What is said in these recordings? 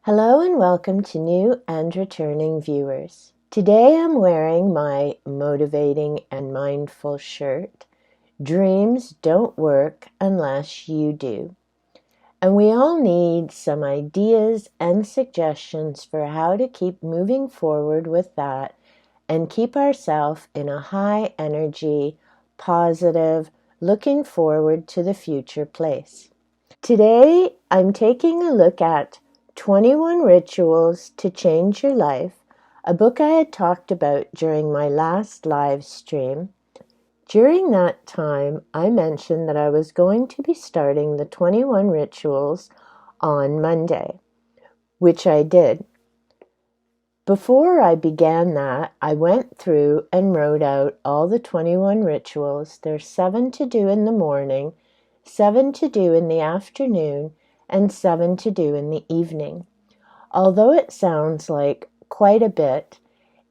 Hello and welcome to new and returning viewers. Today I'm wearing my motivating and mindful shirt, Dreams Don't Work Unless You Do. And we all need some ideas and suggestions for how to keep moving forward with that and keep ourselves in a high energy, positive, looking forward to the future place. Today, I'm taking a look at 21 Rituals to Change Your Life, a book I had talked about during my last live stream. During that time, I mentioned that I was going to be starting the 21 Rituals on Monday, which I did. Before I began that, I went through and wrote out all the 21 rituals. There's 7 to do in the morning, 7 to do in the afternoon, and 7 to do in the evening. Although it sounds like quite a bit,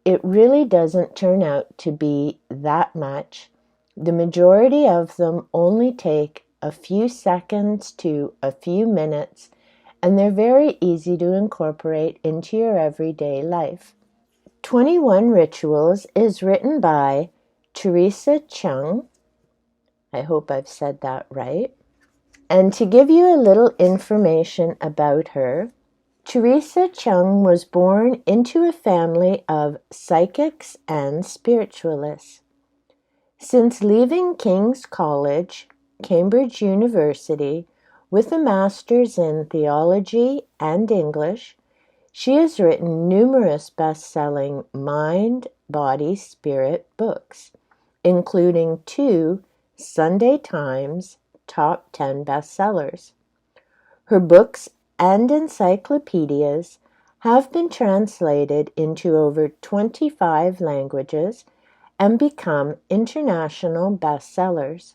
it really doesn't turn out to be that much. The majority of them only take a few seconds to a few minutes, and they're very easy to incorporate into your everyday life. 21 Rituals is written by Teresa Chung. I hope I've said that right. And to give you a little information about her, Teresa Chung was born into a family of psychics and spiritualists. Since leaving King's College, Cambridge University, with a master's in theology and English, she has written numerous best-selling mind, body, spirit books, including 2 Sunday Times top 10 bestsellers. Her books and encyclopedias have been translated into over 25 languages and become international bestsellers.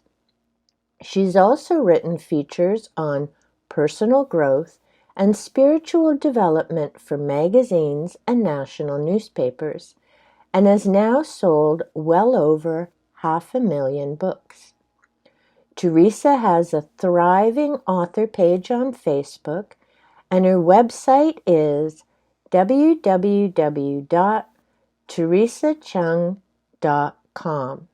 She's also written features on personal growth and spiritual development for magazines and national newspapers, and has now sold well over 500,000 books. Teresa has a thriving author page on Facebook, and her website is www.teresachung.com.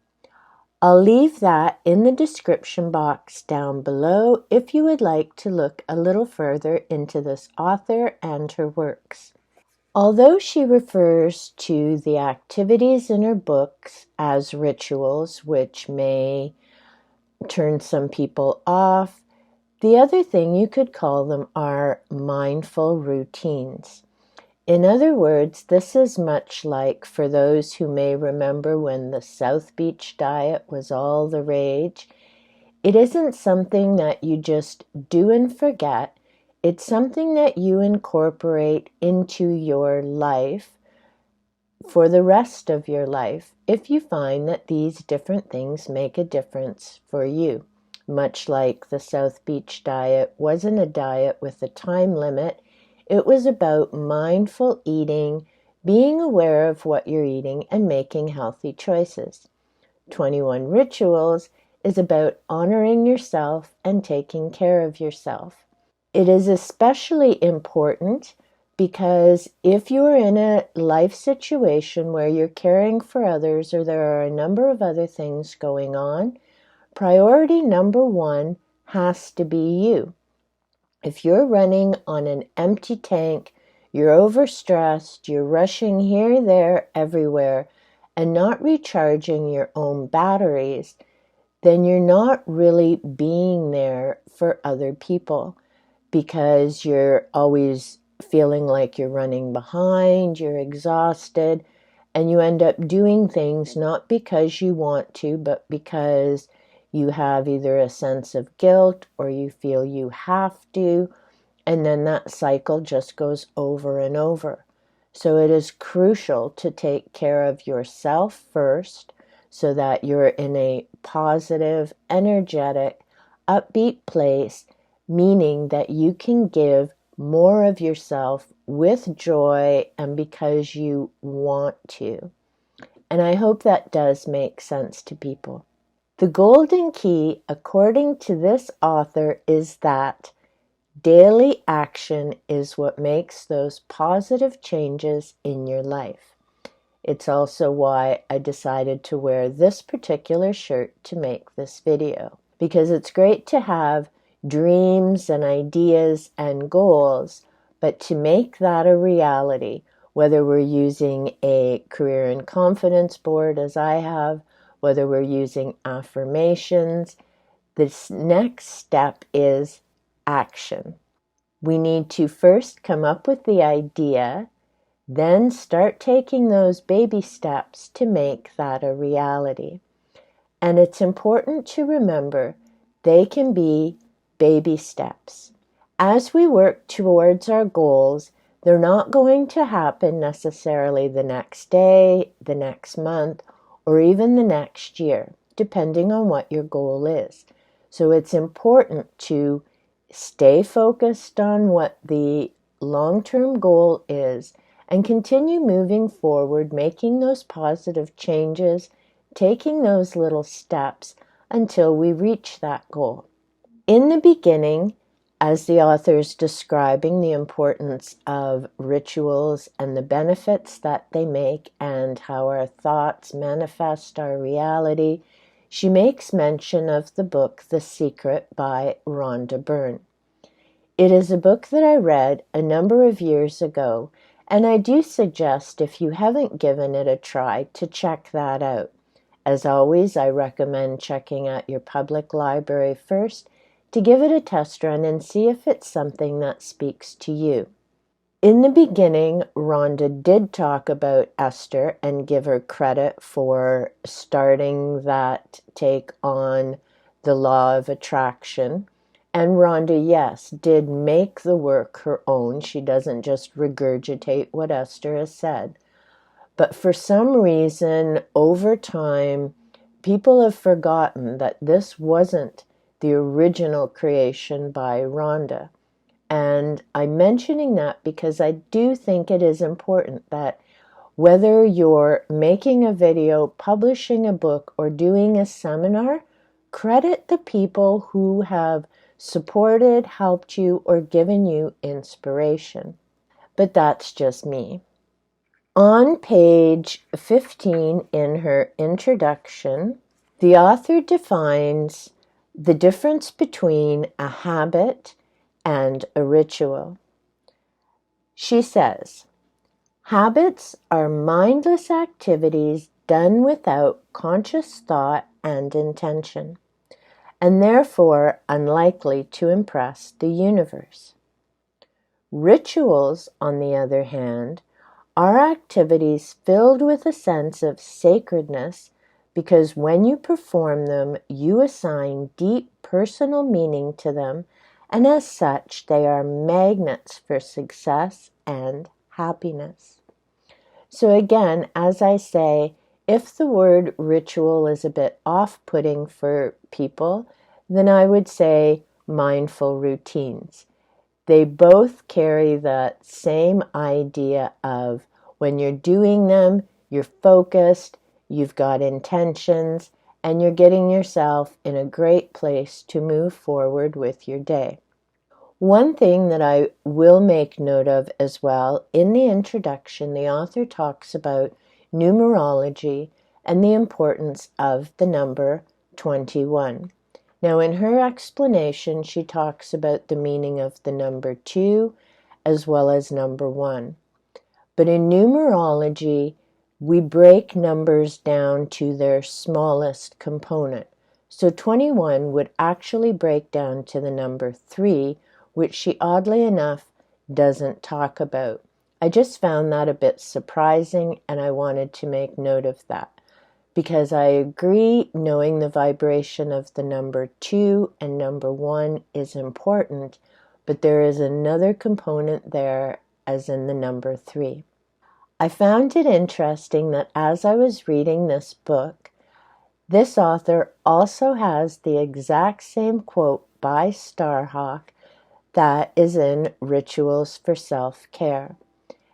I'll leave that in the description box down below if you would like to look a little further into this author and her works. Although she refers to the activities in her books as rituals, which may turn some people off, the other thing you could call them are mindful routines. In other words, this is much like, for those who may remember when the South Beach diet was all the rage, it isn't something that you just do and forget. It's something that you incorporate into your life for the rest of your life if you find that these different things make a difference for you. Much like the South Beach diet wasn't a diet with a time limit. It was about mindful eating, being aware of what you're eating, and making healthy choices. 21 Rituals is about honoring yourself and taking care of yourself. It is especially important because if you're in a life situation where you're caring for others or there are a number of other things going on, priority number 1 has to be you. If you're running on an empty tank, you're overstressed, you're rushing here, there, everywhere, and not recharging your own batteries, then you're not really being there for other people because you're always feeling like you're running behind, you're exhausted, and you end up doing things not because you want to, but because you have either a sense of guilt or you feel you have to, and then that cycle just goes over and over. So it is crucial to take care of yourself first so that you're in a positive, energetic, upbeat place, meaning that you can give more of yourself with joy and because you want to. And I hope that does make sense to people. The golden key, according to this author, is that Daily action is what makes those positive changes in your life. It's also why I decided to wear this particular shirt to make this video, because it's great to have dreams and ideas and goals, but to make that a reality, whether we're using a career and confidence board as I have, whether we're using affirmations, this next step is action. We need to first come up with the idea, then start taking those baby steps to make that a reality. And it's important to remember they can be baby steps. As we work towards our goals, they're not going to happen necessarily the next day, the next month, or even the next year, depending on what your goal is. So it's important to stay focused on what the long-term goal is and continue moving forward, making those positive changes, taking those little steps until we reach that goal. In the beginning, as the author is describing the importance of rituals and the benefits that they make and how our thoughts manifest our reality, she makes mention of the book The Secret by Rhonda Byrne. It is a book that I read a number of years ago, and I do suggest, if you haven't given it a try, to check that out. As always, I recommend checking out your public library first to give it a test run and see if it's something that speaks to you. In the beginning, Rhonda did talk about Esther and give her credit for starting that take on the law of attraction. And Rhonda, yes, did make the work her own. She doesn't just regurgitate what Esther has said. But for some reason, over time, people have forgotten that this wasn't the original creation by Rhonda. And I'm mentioning that because I do think it is important that whether you're making a video, publishing a book, or doing a seminar, credit the people who have supported, helped you, or given you inspiration. But that's just me. On page 15 in her introduction, the author defines the difference between a habit and a ritual. She says, habits are mindless activities done without conscious thought and intention, and therefore unlikely to impress the universe. Rituals, on the other hand, are activities filled with a sense of sacredness because when you perform them, you assign deep personal meaning to them, and as such, they are magnets for success and happiness. So again, as I say, if the word ritual is a bit off-putting for people, then I would say mindful routines. They both carry that same idea of when you're doing them, you're focused, you've got intentions, and you're getting yourself in a great place to move forward with your day. One thing that I will make note of as well, in the introduction, the author talks about numerology and the importance of the number 21. Now, in her explanation, she talks about the meaning of the number 2 as well as number 1. But in numerology, we break numbers down to their smallest component. So 21 would actually break down to the number 3, which she oddly enough doesn't talk about. I just found that a bit surprising, and I wanted to make note of that. Because I agree, knowing the vibration of the number 2 and number 1 is important, but there is another component there, as in the number 3. I found it interesting that as I was reading this book, this author also has the exact same quote by Starhawk that is in Rituals for Self-Care.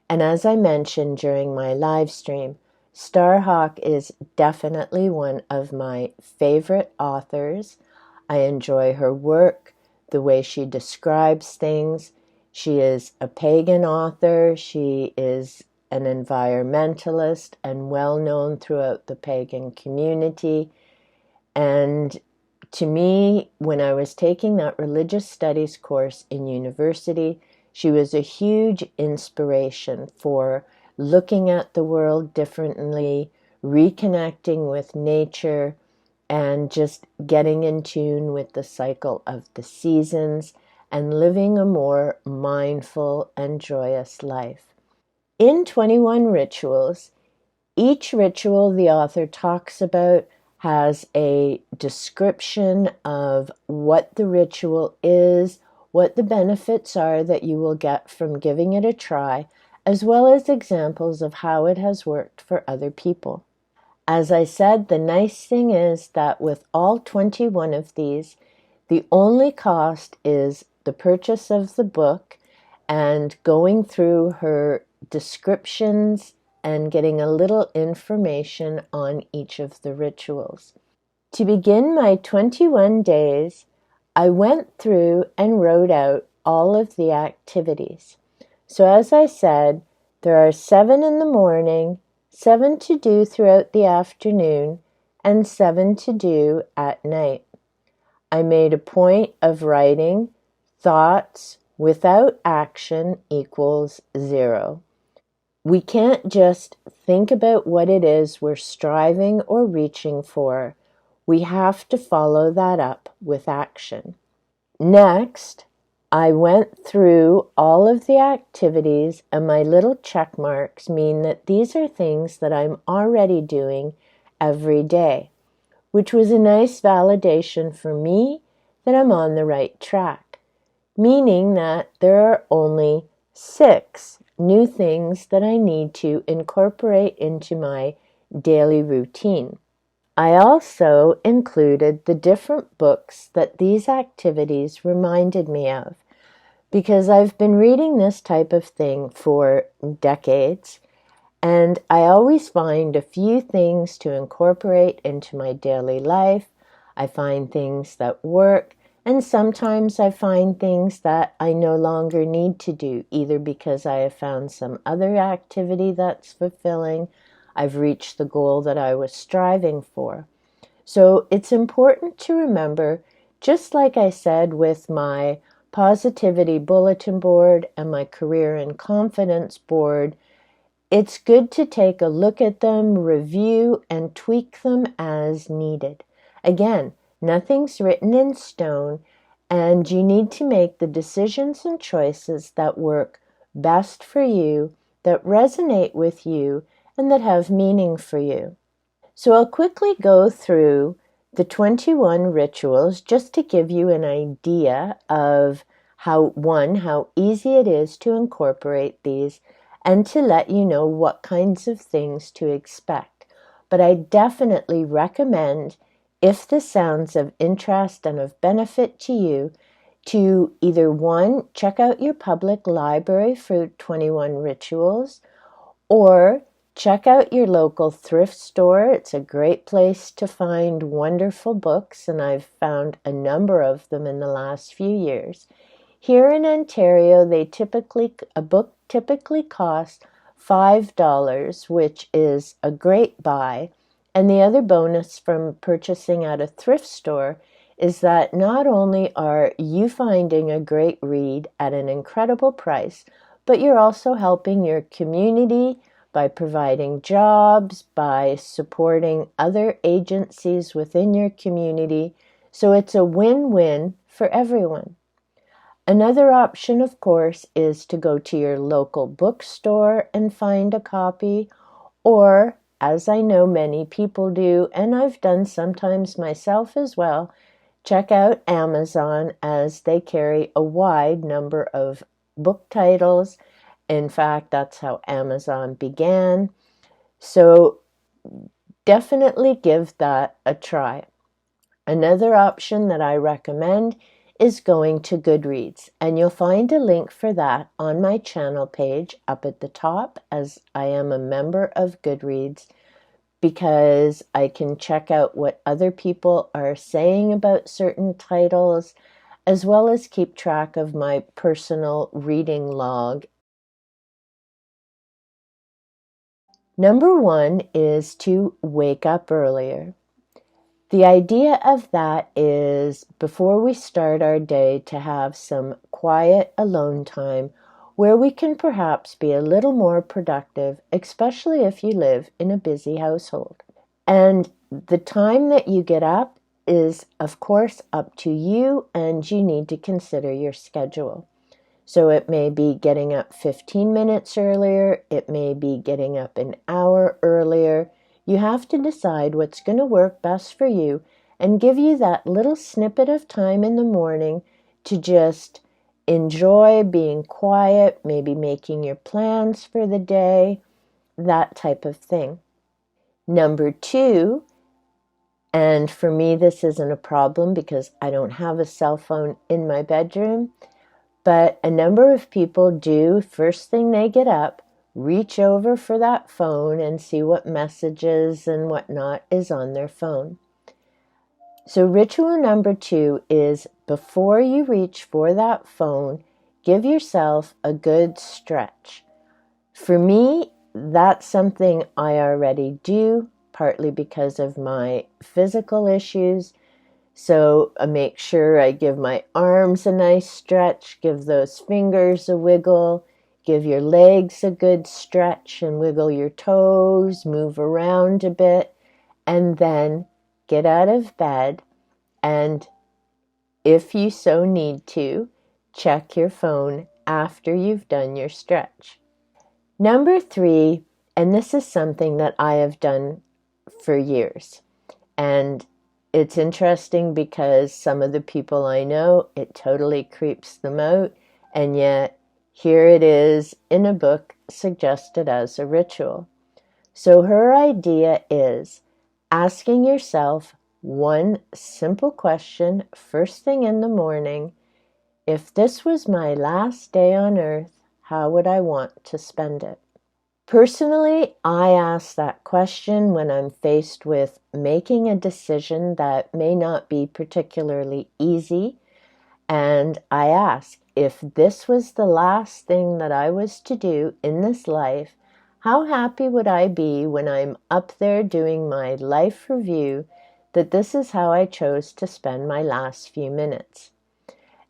And as I mentioned during my live stream, Starhawk is definitely one of my favorite authors. I enjoy her work, the way she describes things. She is a pagan author. She is an environmentalist and well known throughout the pagan community. And to me, when I was taking that religious studies course in university, she was a huge inspiration for looking at the world differently, reconnecting with nature, and just getting in tune with the cycle of the seasons and living a more mindful and joyous life. In 21 Rituals, each ritual the author talks about has a description of what the ritual is, what the benefits are that you will get from giving it a try, as well as examples of how it has worked for other people. As I said, the nice thing is that with all 21 of these, the only cost is the purchase of the book and going through her descriptions and getting a little information on each of the rituals. To begin my 21 days, I went through and wrote out all of the activities. So as I said, there are 7 in the morning, 7 to do throughout the afternoon, and 7 to do at night. I made a point of writing thoughts without action equals 0. We can't just think about what it is we're striving or reaching for. We have to follow that up with action. Next, I went through all of the activities, and my little check marks mean that these are things that I'm already doing every day, which was a nice validation for me that I'm on the right track, meaning that there are only 6 new things that I need to incorporate into my daily routine. I also included the different books that these activities reminded me of, because I've been reading this type of thing for decades, and I always find a few things to incorporate into my daily life. I find things that work, and sometimes I find things that I no longer need to do, either because I have found some other activity that's fulfilling, I've reached the goal that I was striving for. So it's important to remember, just like I said with my positivity bulletin board and my career and confidence board, it's good to take a look at them, review, and tweak them as needed. Again, nothing's written in stone, and you need to make the decisions and choices that work best for you, that resonate with you, and that have meaning for you. So I'll quickly go through the 21 rituals just to give you an idea of how easy it is to incorporate these, and to let you know what kinds of things to expect. But I definitely recommend, if this sounds of interest and of benefit to you, to either 1, check out your public library for 21 rituals, or check out your local thrift store. It's a great place to find wonderful books, and I've found a number of them in the last few years. Here in Ontario, a book typically costs $5, which is a great buy. And the other bonus from purchasing at a thrift store is that not only are you finding a great read at an incredible price, but you're also helping your community by providing jobs, by supporting other agencies within your community. So it's a win-win for everyone. Another option, of course, is to go to your local bookstore and find a copy, or, as I know many people do, and I've done sometimes myself as well, check out Amazon, as they carry a wide number of book titles. In fact, that's how Amazon began. So definitely give that a try. Another option that I recommend is going to Goodreads, and you'll find a link for that on my channel page up at the top, as I am a member of Goodreads, because I can check out what other people are saying about certain titles, as well as keep track of my personal reading log. Number 1 is to wake up earlier. The idea of that is before we start our day to have some quiet alone time where we can perhaps be a little more productive, especially if you live in a busy household. And the time that you get up is, of course, up to you, and you need to consider your schedule. So it may be getting up 15 minutes earlier, it may be getting up an hour earlier. You have to decide what's going to work best for you and give you that little snippet of time in the morning to just enjoy being quiet, maybe making your plans for the day, that type of thing. Number 2, and for me this isn't a problem because I don't have a cell phone in my bedroom, but a number of people do, first thing they get up, reach over for that phone and see what messages and whatnot is on their phone. So ritual number 2 is before you reach for that phone, give yourself a good stretch. For me, that's something I already do, partly because of my physical issues. So I make sure I give my arms a nice stretch, give those fingers a wiggle, give your legs a good stretch and wiggle your toes, move around a bit, and then get out of bed and, if you so need to, check your phone after you've done your stretch. Number 3, and this is something that I have done for years, and it's interesting because some of the people I know, it totally creeps them out, and yet here it is in a book suggested as a ritual. So her idea is asking yourself one simple question first thing in the morning: if this was my last day on earth, how would I want to spend it? Personally, I ask that question when I'm faced with making a decision that may not be particularly easy, and I ask, if this was the last thing that I was to do in this life, how happy would I be when I'm up there doing my life review that this is how I chose to spend my last few minutes?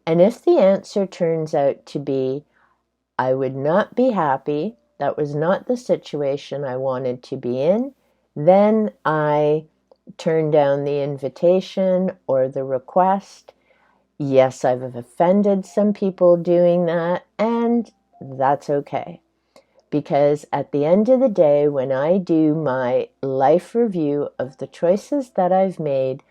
And if the answer turns out to be, I would not be happy, that was not the situation I wanted to be in, then I turn down the invitation or the request. Yes, I've offended some people doing that, and that's okay. Because at the end of the day, when I do my life review of the choices that I've made,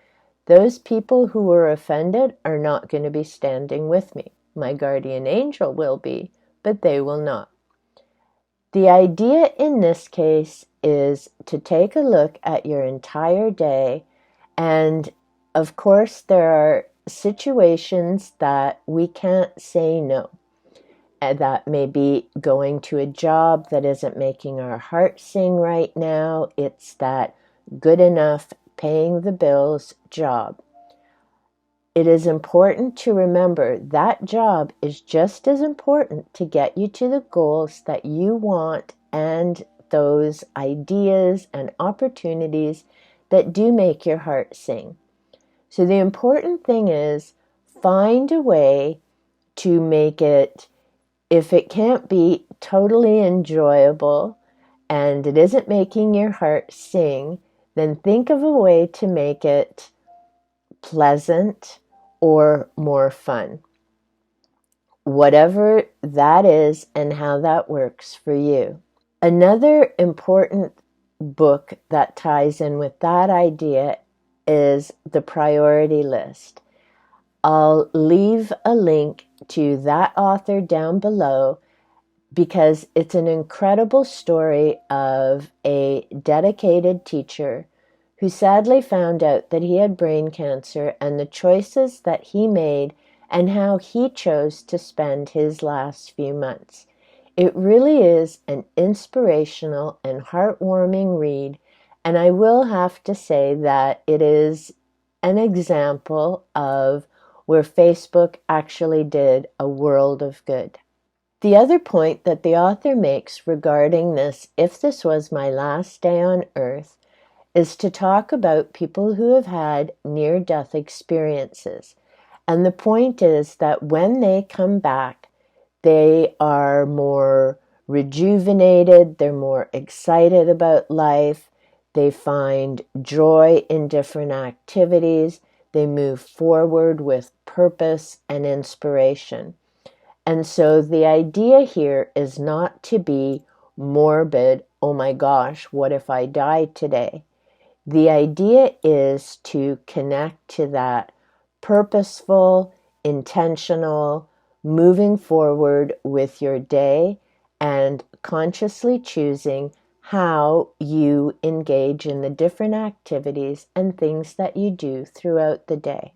those people who were offended are not going to be standing with me. My guardian angel will be, but they will not. The idea in this case is to take a look at your entire day, and of course there are situations that we can't say no. And that may be going to a job that isn't making our heart sing right now. It's that good enough paying the bills job. It is important to remember that job is just as important to get you to the goals that you want and those ideas and opportunities that do make your heart sing. So the important thing is find a way to make it, if it can't be totally enjoyable and it isn't making your heart sing, then think of a way to make it pleasant or more fun. Whatever that is and how that works for you. Another important book that ties in with that idea is The Priority List. I'll leave a link to that author down below because it's an incredible story of a dedicated teacher who sadly found out that he had brain cancer, and the choices that he made and how he chose to spend his last few months. It really is an inspirational and heartwarming read, and I will have to say that it is an example of where Facebook actually did a world of good. The other point that the author makes regarding this, if this was my last day on earth, is to talk about people who have had near-death experiences. And the point is that when they come back, they are more rejuvenated, they're more excited about life, they find joy in different activities, they move forward with purpose and inspiration. And so the idea here is not to be morbid, oh my gosh, what if I died today? The idea is to connect to that purposeful, intentional, moving forward with your day and consciously choosing how you engage in the different activities and things that you do throughout the day.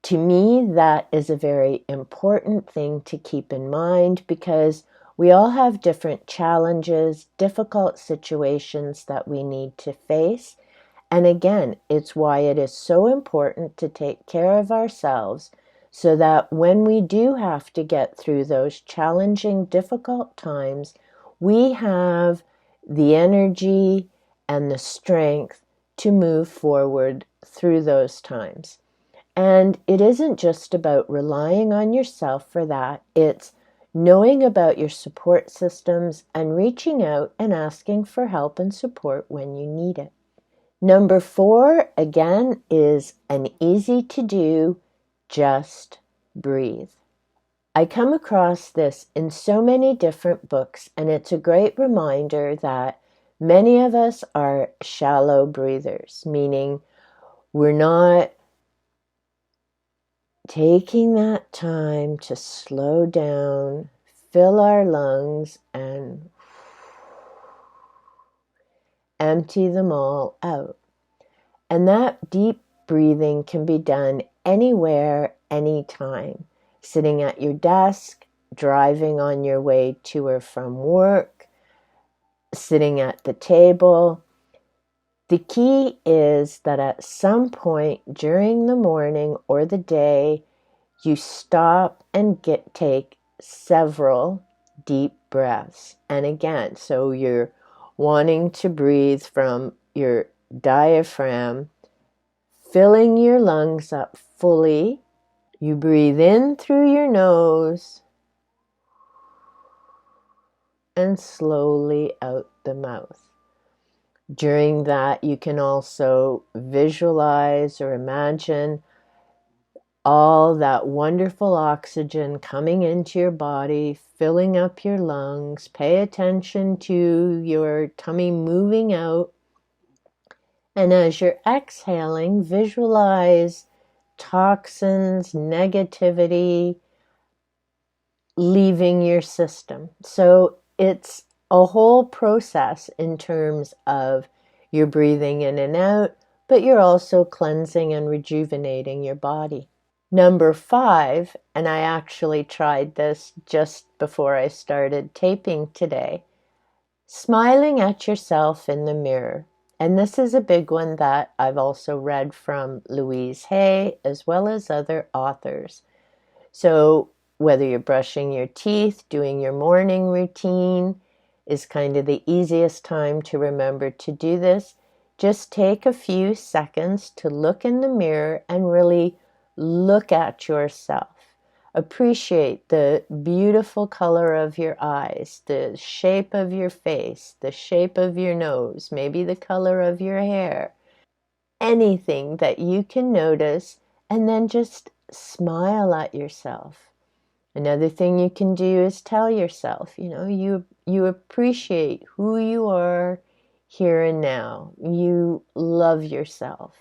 To me, that is a very important thing to keep in mind because we all have different challenges, difficult situations that we need to face. And again, it's why it is so important to take care of ourselves so that when we do have to get through those challenging, difficult times, we have the energy and the strength to move forward through those times. And it isn't just about relying on yourself for that. It's knowing about your support systems and reaching out and asking for help and support when you need it. Number 4, again, is an easy to do, just breathe. I come across this in so many different books, and it's a great reminder that many of us are shallow breathers, meaning we're not taking that time to slow down, fill our lungs, and empty them all out. And that deep breathing can be done anywhere, anytime. Sitting at your desk, driving on your way to or from work, sitting at the table. The key is that at some point during the morning or the day, you stop and take several deep breaths. And again, so you're wanting to breathe from your diaphragm, filling your lungs up fully. You breathe in through your nose and slowly out the mouth. During that, you can also visualize or imagine all that wonderful oxygen coming into your body, filling up your lungs. Pay attention to your tummy moving out. And as you're exhaling, visualize toxins, negativity leaving your system. So it's a whole process in terms of you're breathing in and out, but you're also cleansing and rejuvenating your body. Number 5, and I actually tried this just before I started taping today, smiling at yourself in the mirror. And this is a big one that I've also read from Louise Hay as well as other authors. So whether you're brushing your teeth, doing your morning routine is kind of the easiest time to remember to do this. Just take a few seconds to look in the mirror and really look at yourself. Appreciate the beautiful color of your eyes, the shape of your face, the shape of your nose, maybe the color of your hair. Anything that you can notice, and then just smile at yourself. Another thing you can do is tell yourself, you appreciate who you are here and now. You love yourself.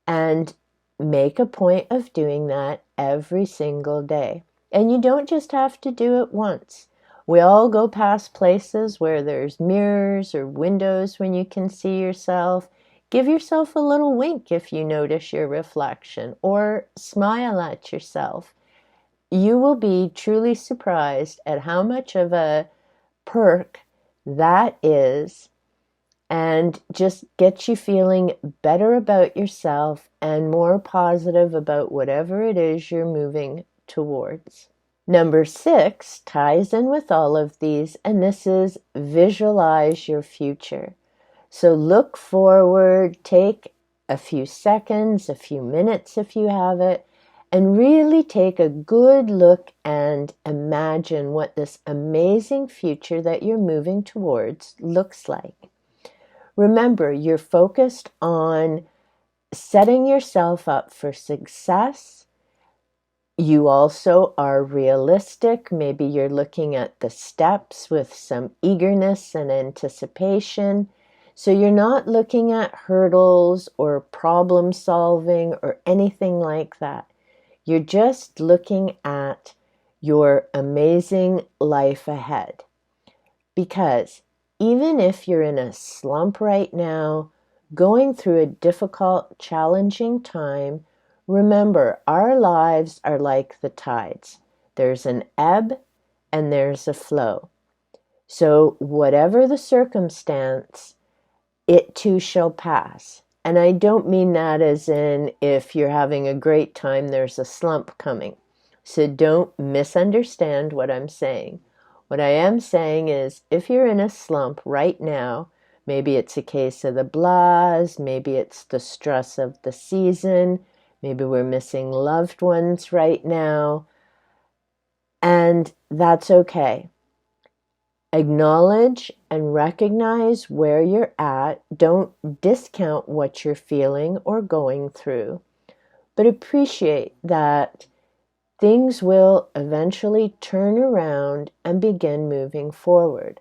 And make a point of doing that every single day. And you don't just have to do it once. We all go past places where there's mirrors or windows when you can see yourself. Give yourself a little wink if you notice your reflection, or smile at yourself. You will be truly surprised at how much of a perk that is, and just get you feeling better about yourself and more positive about whatever it is you're moving towards. Number 6 ties in with all of these, and this is visualize your future. So look forward, take a few seconds, a few minutes if you have it, and really take a good look and imagine what this amazing future that you're moving towards looks like. Remember, you're focused on setting yourself up for success. You also are realistic. Maybe you're looking at the steps with some eagerness and anticipation. So you're not looking at hurdles or problem solving or anything like that. You're just looking at your amazing life ahead. Because even if you're in a slump right now, going through a difficult, challenging time, remember, our lives are like the tides. There's an ebb and there's a flow. So whatever the circumstance, it too shall pass. And I don't mean that as in if you're having a great time, there's a slump coming. So don't misunderstand what I'm saying. What I am saying is if you're in a slump right now, maybe it's a case of the blahs, maybe it's the stress of the season, maybe we're missing loved ones right now, and that's okay. Acknowledge and recognize where you're at. Don't discount what you're feeling or going through, but appreciate that things will eventually turn around and begin moving forward.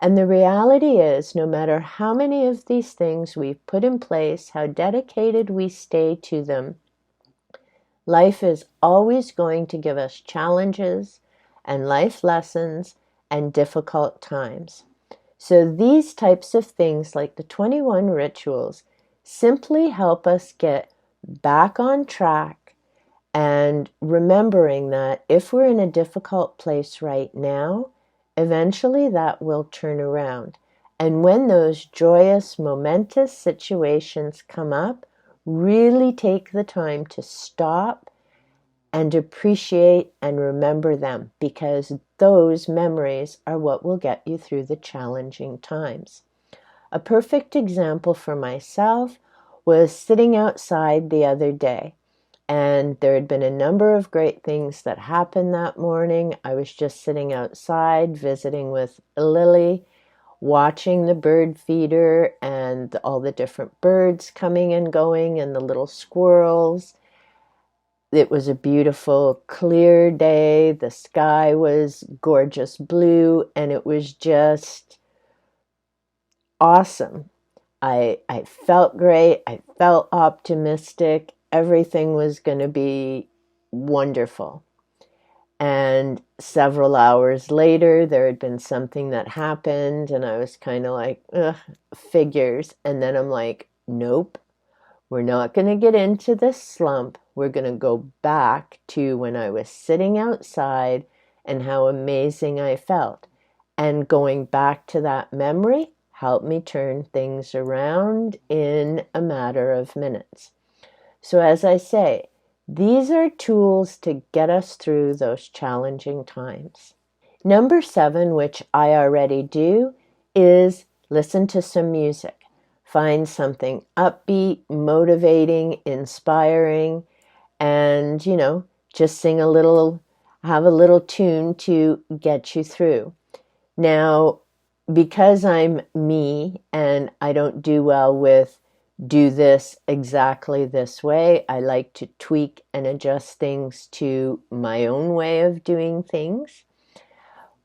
And the reality is, no matter how many of these things we've put in place, how dedicated we stay to them, life is always going to give us challenges and life lessons and difficult times. So these types of things, like the 21 rituals, simply help us get back on track, and remembering that if we're in a difficult place right now, eventually that will turn around. And when those joyous, momentous situations come up, really take the time to stop and appreciate and remember them, because those memories are what will get you through the challenging times. A perfect example for myself was sitting outside the other day, and there had been a number of great things that happened that morning. I was just sitting outside visiting with Lily, watching the bird feeder and all the different birds coming and going and the little squirrels. It was a beautiful, clear day. The sky was gorgeous blue, and it was just awesome. I felt great. I felt optimistic. Everything was going to be wonderful. And several hours later, there had been something that happened, and I was kind of like, ugh, figures. And then I'm like, nope. We're not going to get into this slump. We're going to go back to when I was sitting outside and how amazing I felt. And going back to that memory helped me turn things around in a matter of minutes. So as I say, these are tools to get us through those challenging times. Number 7, which I already do, is listen to some music. Find something upbeat, motivating, inspiring, and, just sing a little, have a little tune to get you through. Now, because I'm me and I don't do well with do this exactly this way, I like to tweak and adjust things to my own way of doing things.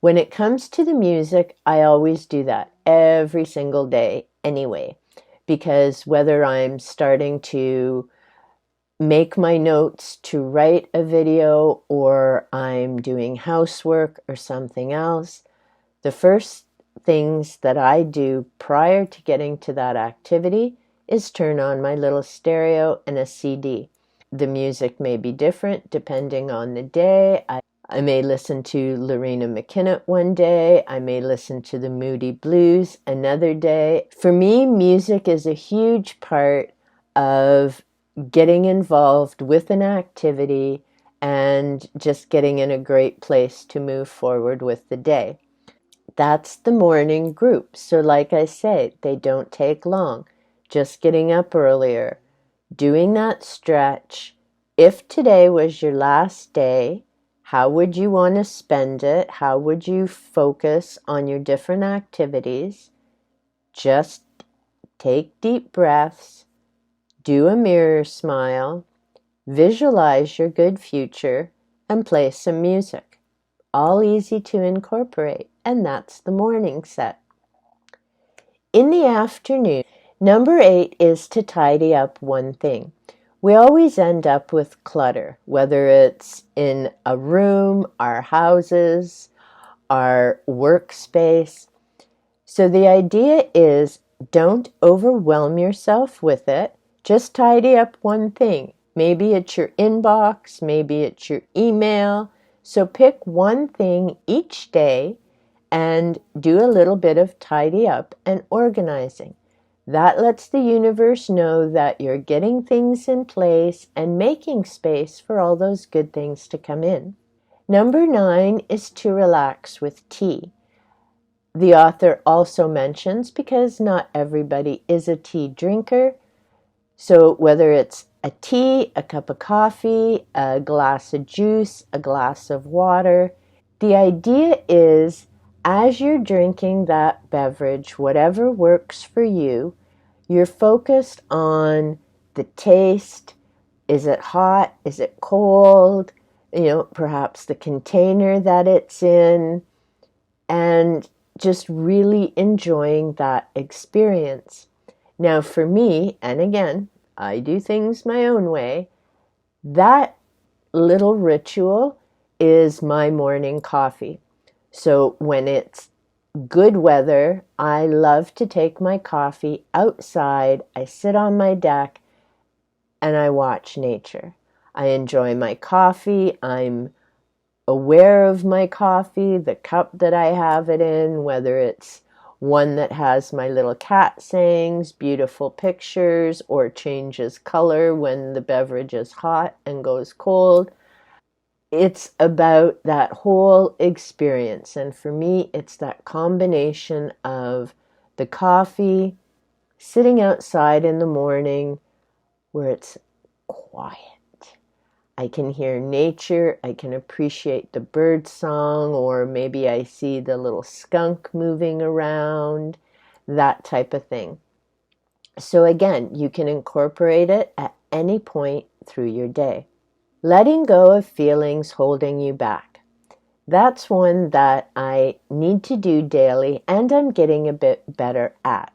When it comes to the music, I always do that every single day anyway. Because whether I'm starting to make my notes to write a video or I'm doing housework or something else, the first things that I do prior to getting to that activity is turn on my little stereo and a CD. The music may be different depending on the day. I may listen to Lorena McKinnon one day. I may listen to the Moody Blues another day. For me, music is a huge part of getting involved with an activity and just getting in a great place to move forward with the day. That's the morning group. So like I say, they don't take long. Just getting up earlier, doing that stretch. If today was your last day, how would you want to spend it? How would you focus on your different activities? Just take deep breaths, do a mirror smile, visualize your good future, and play some music. All easy to incorporate, and that's the morning set. In the afternoon, number 8 is to tidy up one thing. We always end up with clutter, whether it's in a room, our houses, our workspace. So the idea is don't overwhelm yourself with it. Just tidy up one thing. Maybe it's your inbox, maybe it's your email. So pick one thing each day and do a little bit of tidy up and organizing. That lets the universe know that you're getting things in place and making space for all those good things to come in. Number 9 is to relax with tea. The author also mentions, because not everybody is a tea drinker, so whether it's a tea, a cup of coffee, a glass of juice, a glass of water, the idea is as you're drinking that beverage, whatever works for you, you're focused on the taste. Is it hot? Is it cold? Perhaps the container that it's in, and just really enjoying that experience. Now, for me, and again, I do things my own way, that little ritual is my morning coffee. So when it's good weather, I love to take my coffee outside. I sit on my deck and I watch nature. I enjoy my coffee. I'm aware of my coffee, the cup that I have it in, whether it's one that has my little cat sayings, beautiful pictures, or changes color when the beverage is hot and goes cold. It's about that whole experience. And for me, it's that combination of the coffee, sitting outside in the morning where it's quiet. I can hear nature, I can appreciate the bird song, or maybe I see the little skunk moving around, that type of thing. So again, you can incorporate it at any point through your day. Letting go of feelings holding you back. That's one that I need to do daily, and I'm getting a bit better at.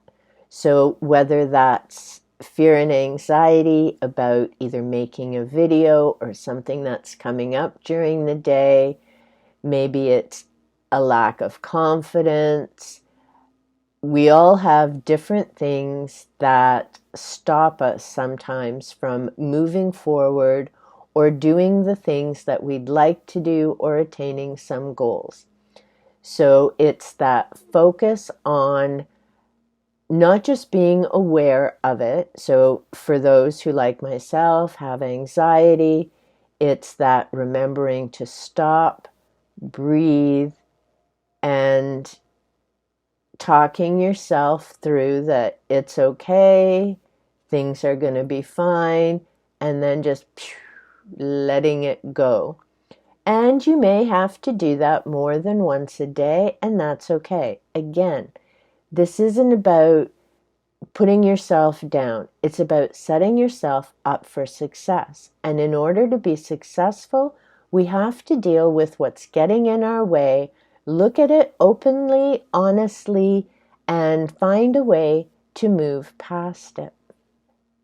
So whether that's fear and anxiety about either making a video or something that's coming up during the day, maybe it's a lack of confidence. We all have different things that stop us sometimes from moving forward or doing the things that we'd like to do or attaining some goals. So it's that focus on not just being aware of it. So for those who, like myself, have anxiety, it's that remembering to stop, breathe, and talking yourself through that it's okay, things are going to be fine, and then just letting it go. And you may have to do that more than once a day, and that's okay. Again, this isn't about putting yourself down. It's about setting yourself up for success. And in order to be successful, we have to deal with what's getting in our way, look at it openly, honestly, and find a way to move past it.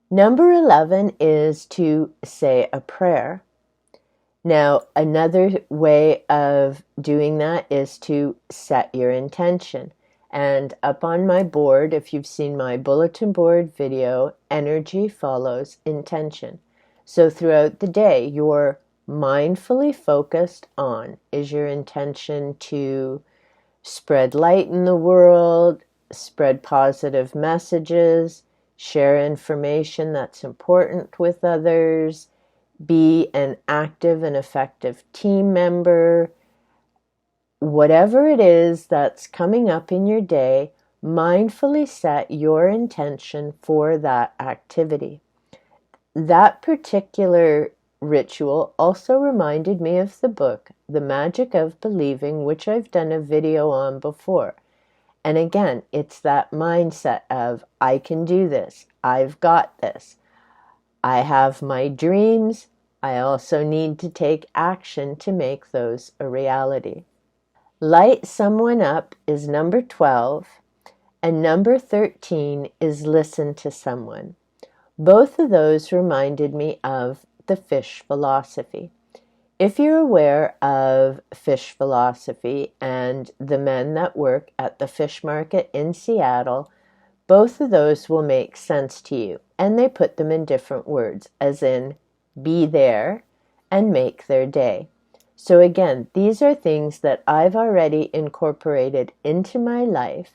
Number 11 is to say a prayer. Now, another way of doing that is to set your intention. And up on my board, if you've seen my bulletin board video, energy follows intention. So throughout the day, you're mindfully focused on? Is your intention to spread light in the world, spread positive messages, share information that's important with others, be an active and effective team member? Whatever it is that's coming up in your day, mindfully set your intention for that activity. That particular ritual also reminded me of the book, The Magic of Believing, which I've done a video on before. And again, it's that mindset of, I can do this, I've got this, I have my dreams, I also need to take action to make those a reality. Light someone up is number 12, and number 13 is listen to someone. Both of those reminded me of the fish philosophy. If you're aware of fish philosophy and the men that work at the fish market in Seattle, both of those will make sense to you, and they put them in different words, as in be there and make their day. So again, these are things that I've already incorporated into my life,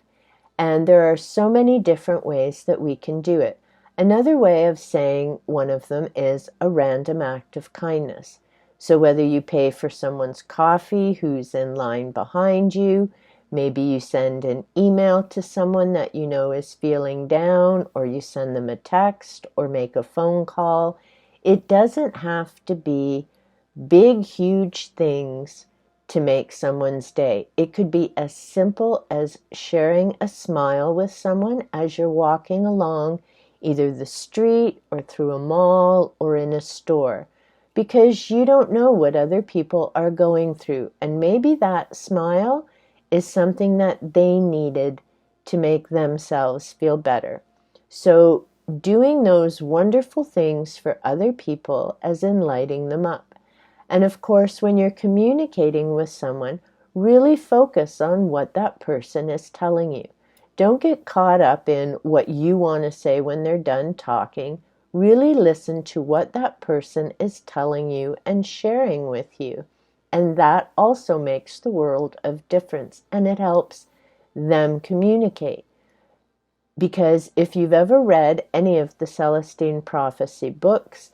and there are so many different ways that we can do it. Another way of saying one of them is a random act of kindness. So whether you pay for someone's coffee who's in line behind you, maybe you send an email to someone that you know is feeling down, or you send them a text or make a phone call. It doesn't have to be big, huge things to make someone's day. It could be as simple as sharing a smile with someone as you're walking along either the street or through a mall or in a store, because you don't know what other people are going through, and maybe that smile is something that they needed to make themselves feel better. So doing those wonderful things for other people, as in lighting them up. And of course, when you're communicating with someone, really focus on what that person is telling you. Don't get caught up in what you want to say when they're done talking. Really listen to what that person is telling you and sharing with you. And that also makes the world of difference, and it helps them communicate. Because if you've ever read any of the Celestine prophecy books,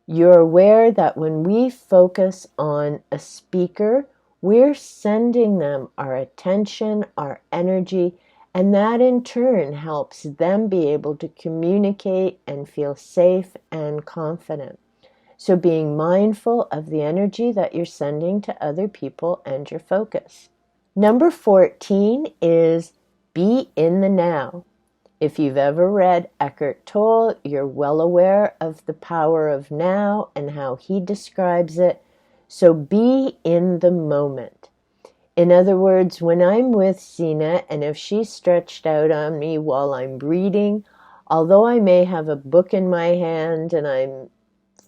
you're aware that when we focus on a speaker, we're sending them our attention, our energy, and that in turn helps them be able to communicate and feel safe and confident. So being mindful of the energy that you're sending to other people and your focus. Number 14 is be in the now. If you've ever read Eckhart Tolle, you're well aware of the power of now and how he describes it. So be in the moment. In other words, when I'm with Zena, and if she's stretched out on me while I'm reading, although I may have a book in my hand and I'm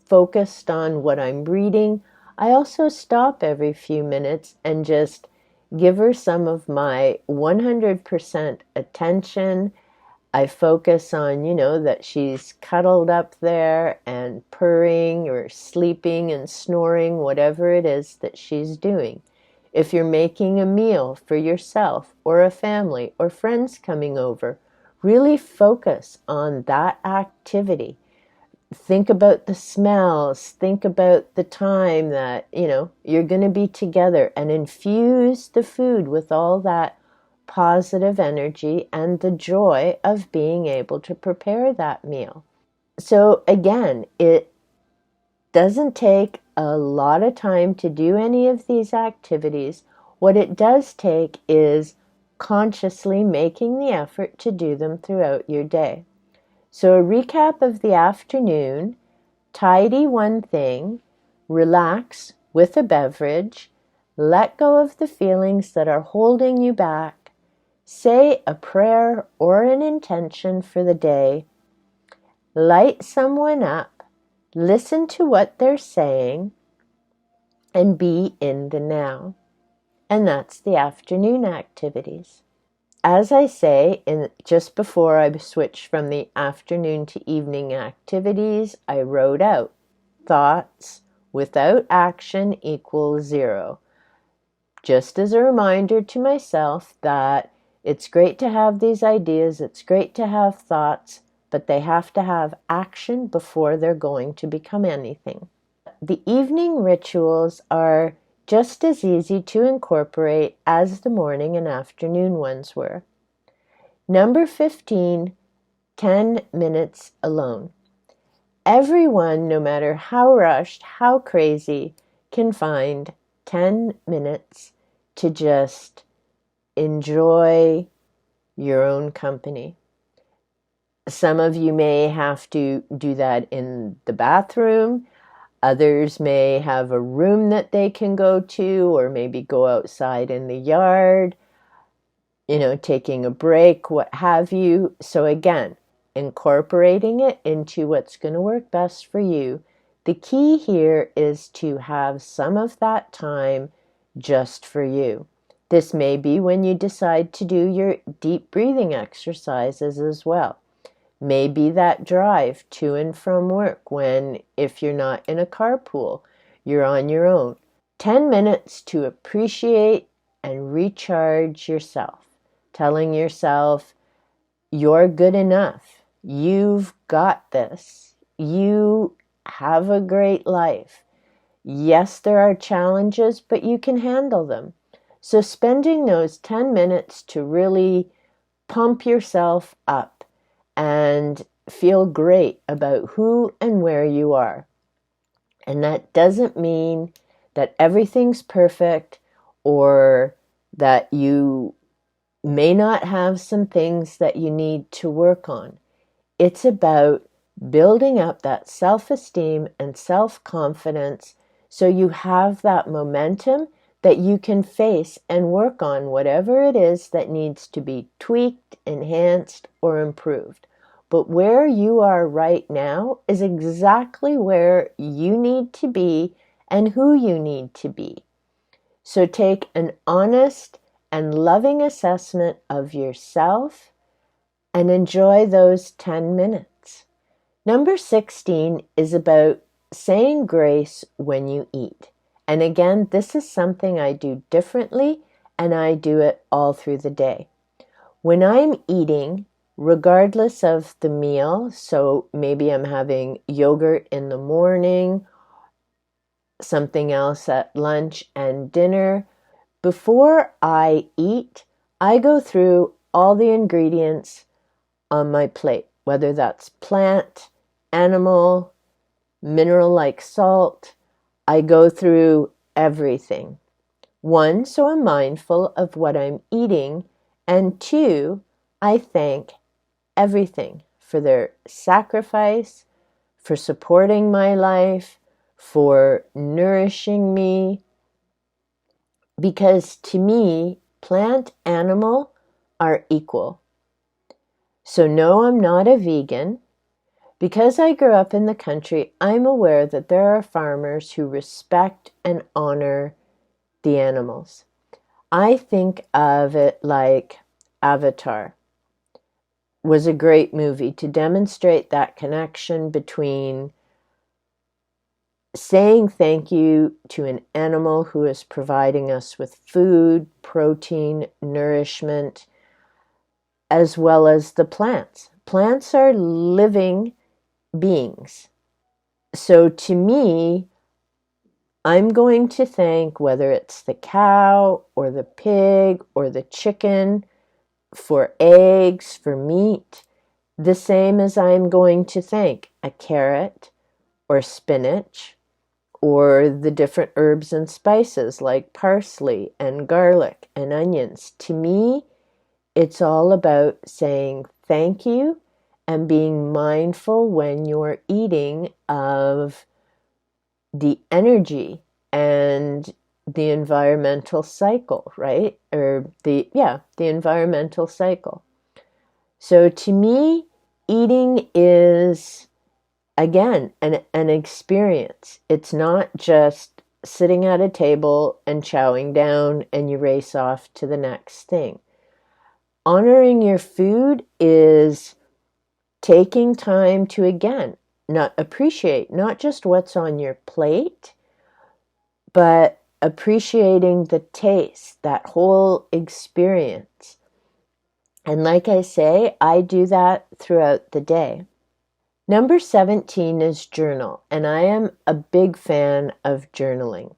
focused on what I'm reading, I also stop every few minutes and just give her some of my 100% attention. I focus on, that she's cuddled up there and purring or sleeping and snoring, whatever it is that she's doing. If you're making a meal for yourself or a family or friends coming over, really focus on that activity. Think about the smells, think about the time that, you're going to be together, and infuse the food with all that positive energy and the joy of being able to prepare that meal. So again, it doesn't take a lot of time to do any of these activities. What it does take is consciously making the effort to do them throughout your day. So a recap of the afternoon: tidy one thing, relax with a beverage, let go of the feelings that are holding you back, say a prayer or an intention for the day, light someone up, listen to what they're saying, and be in the now. And that's the afternoon activities. As I say, just before I switched from the afternoon to evening activities, I wrote out thoughts, without action equals zero. Just as a reminder to myself that it's great to have these ideas, it's great to have thoughts, but they have to have action before they're going to become anything. The evening rituals are just as easy to incorporate as the morning and afternoon ones were. Number 15, 10 minutes alone. Everyone, no matter how rushed, how crazy, can find 10 minutes to just enjoy your own company. Some of you may have to do that in the bathroom. Others may have a room that they can go to, or maybe go outside in the yard, taking a break, what have you. So again, incorporating it into what's going to work best for you. The key here is to have some of that time just for you. This may be when you decide to do your deep breathing exercises as well. Maybe that drive to and from work when, if you're not in a carpool, you're on your own. 10 minutes to appreciate and recharge yourself. Telling yourself, you're good enough. You've got this. You have a great life. Yes, there are challenges, but you can handle them. So spending those 10 minutes to really pump yourself up and feel great about who and where you are. And that doesn't mean that everything's perfect or that you may not have some things that you need to work on. It's about building up that self-esteem and self-confidence so you have that momentum that you can face and work on whatever it is that needs to be tweaked, enhanced, or improved. But where you are right now is exactly where you need to be and who you need to be. So take an honest and loving assessment of yourself and enjoy those 10 minutes. Number 16 is about saying grace when you eat. And again, this is something I do differently, and I do it all through the day. When I'm eating, regardless of the meal, so maybe I'm having yogurt in the morning, something else at lunch and dinner, before I eat, I go through all the ingredients on my plate, whether that's plant, animal, mineral like salt. I go through everything. 1, so I'm mindful of what I'm eating, and 2, I thank everything for their sacrifice, for supporting my life, for nourishing me, because to me, plant, animal are equal. So no, I'm not a vegan. Because I grew up in the country, I'm aware that there are farmers who respect and honor the animals. I think of it like Avatar was a great movie to demonstrate that connection between saying thank you to an animal who is providing us with food, protein, nourishment, as well as the plants. Plants are living beings. So to me, I'm going to thank whether it's the cow or the pig or the chicken for eggs, for meat, the same as I'm going to thank a carrot or spinach or the different herbs and spices like parsley and garlic and onions. To me, it's all about saying thank you and being mindful when you're eating of the energy and the environmental cycle, right? Or the environmental cycle. So to me, eating is, again, an experience. It's not just sitting at a table and chowing down and you race off to the next thing. Honoring your food is taking time to, again, not appreciate not just what's on your plate, but appreciating the taste, that whole experience. And like I say, I do that throughout the day. Number 17 is journal, and I am a big fan of journaling.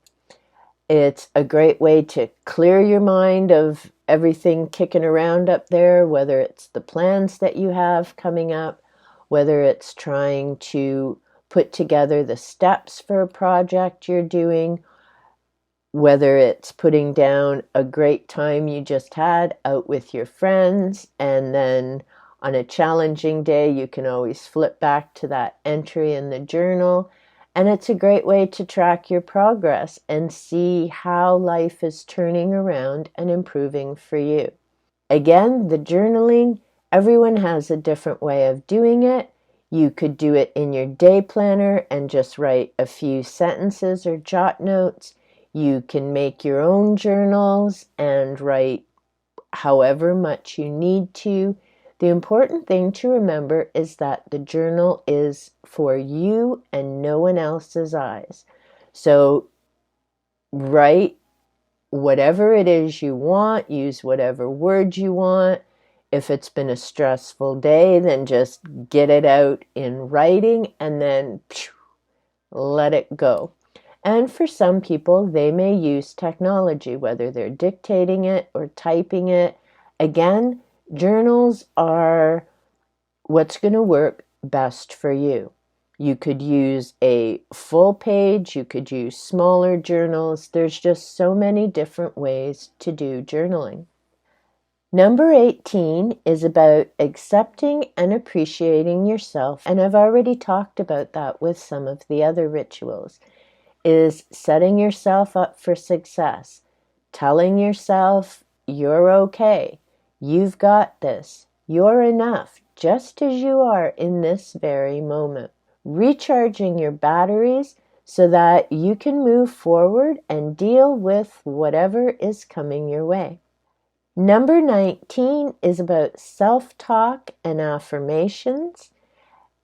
It's a great way to clear your mind of everything kicking around up there, whether it's the plans that you have coming up, whether it's trying to put together the steps for a project you're doing, whether it's putting down a great time you just had out with your friends, and then on a challenging day, you can always flip back to that entry in the journal. And it's a great way to track your progress and see how life is turning around and improving for you. Again, the journaling, everyone has a different way of doing it. You could do it in your day planner and just write a few sentences or jot notes. You can make your own journals and write however much you need to. The important thing to remember is that the journal is for you and no one else's eyes. So write whatever it is you want, use whatever words you want. If it's been a stressful day, then just get it out in writing and then let it go. And for some people, they may use technology, whether they're dictating it or typing it. Again, journals are what's going to work best for you. You could use a full page, you could use smaller journals. There's just so many different ways to do journaling. Number 18 is about accepting and appreciating yourself, and I've already talked about that with some of the other rituals, is setting yourself up for success, telling yourself you're okay, you've got this, you're enough, just as you are in this very moment. Recharging your batteries so that you can move forward and deal with whatever is coming your way. Number 19 is about self-talk and affirmations,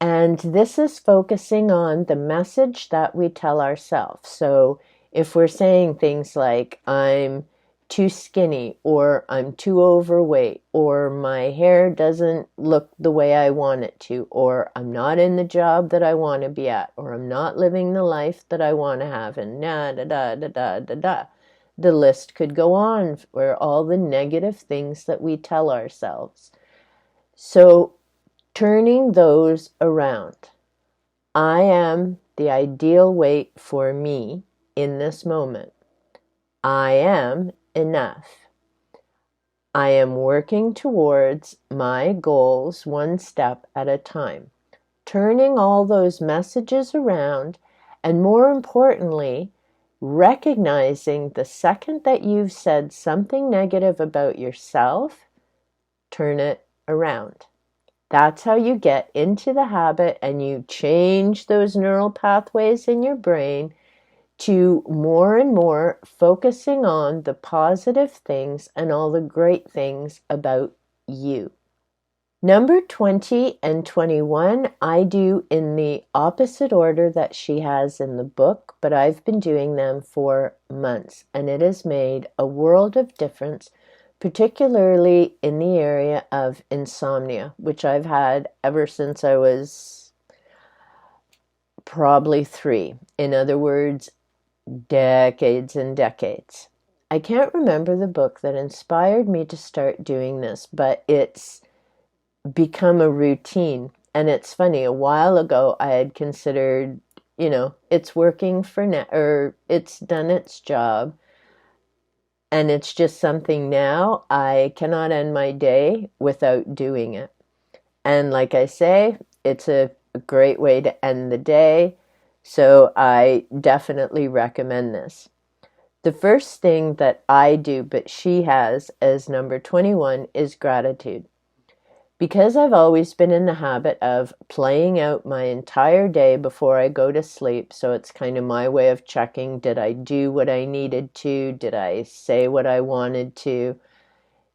and this is focusing on the message that we tell ourselves. So if we're saying things like, I'm too skinny, or I'm too overweight, or my hair doesn't look the way I want it to, or I'm not in the job that I want to be at, or I'm not living the life that I want to have, and da da da da da da da. The list could go on for all the negative things that we tell ourselves. So turning those around. I am the ideal weight for me in this moment. I am enough. I am working towards my goals one step at a time. Turning all those messages around, and more importantly, recognizing the second that you've said something negative about yourself, turn it around. That's how you get into the habit and you change those neural pathways in your brain to more and more focusing on the positive things and all the great things about you. Number 20 and 21, I do in the opposite order that she has in the book, but I've been doing them for months, and it has made a world of difference, particularly in the area of insomnia, which I've had ever since I was probably 3. In other words, decades and decades. I can't remember the book that inspired me to start doing this, but it's become a routine. And it's funny, a while ago I had considered, it's working for now, or it's done its job. And it's just something now I cannot end my day without doing it. And like I say, it's a great way to end the day. So I definitely recommend this. The first thing that I do, but she has as number 21, is gratitude. Because I've always been in the habit of playing out my entire day before I go to sleep, so it's kind of my way of checking, did I do what I needed to? Did I say what I wanted to?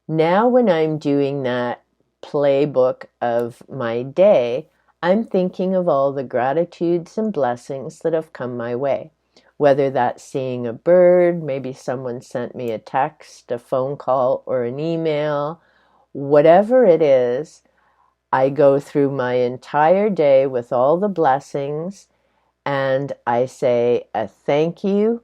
Now when I'm doing that playbook of my day, I'm thinking of all the gratitudes and blessings that have come my way. whether that's seeing a bird, maybe someone sent me a text, a phone call, or an email. Whatever it is, I go through my entire day with all the blessings, and I say a thank you.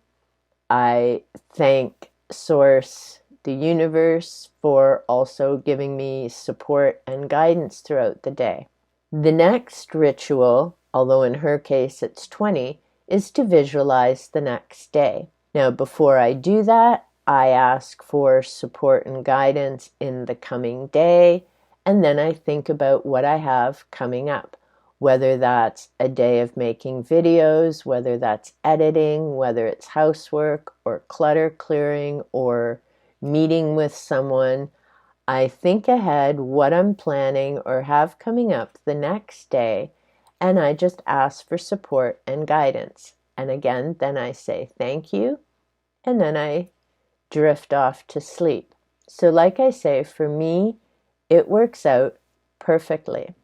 I thank Source, the universe, for also giving me support and guidance throughout the day. The next ritual, although in her case it's 20, is to visualize the next day. Now, before I do that, I ask for support and guidance in the coming day, and then I think about what I have coming up, whether that's a day of making videos, whether that's editing, whether it's housework or clutter clearing or meeting with someone. I think ahead what I'm planning or have coming up the next day, and I just ask for support and guidance. And again, then I say thank you, and then I drift off to sleep. So like I say, for me, it works out perfectly.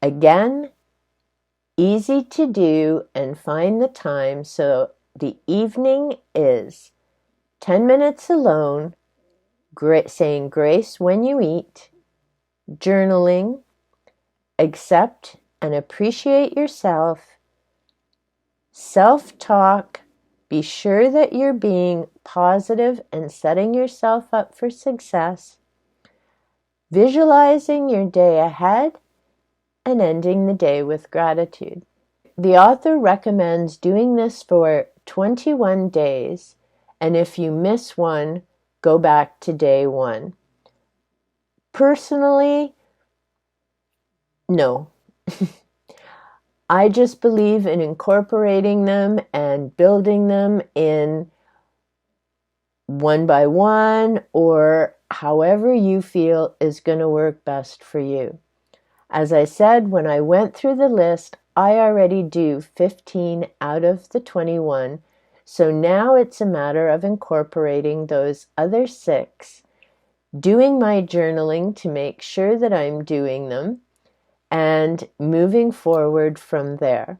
Again, easy to do and find the time. So the evening is 10 minutes alone, saying grace when you eat, journaling, accept and appreciate yourself, self-talk, be sure that you're being positive and setting yourself up for success, visualizing your day ahead, and ending the day with gratitude. The author recommends doing this for 21 days, and if you miss one, go back to day 1. Personally, no. I just believe in incorporating them and building them in one by one, or however you feel is going to work best for you. As I said, when I went through the list, I already do 15 out of the 21. So now it's a matter of incorporating those other 6, doing my journaling to make sure that I'm doing them, and moving forward from there.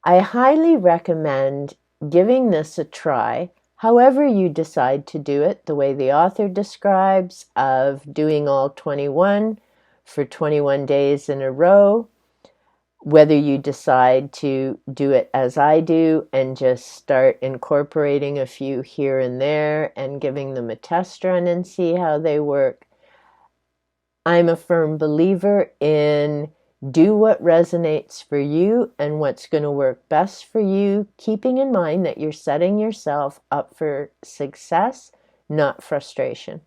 I highly recommend giving this a try, however you decide to do it, the way the author describes of doing all 21 for 21 days in a row, whether you decide to do it as I do and just start incorporating a few here and there and giving them a test run and see how they work. I'm a firm believer in do what resonates for you and what's going to work best for you, keeping in mind that you're setting yourself up for success, not frustration.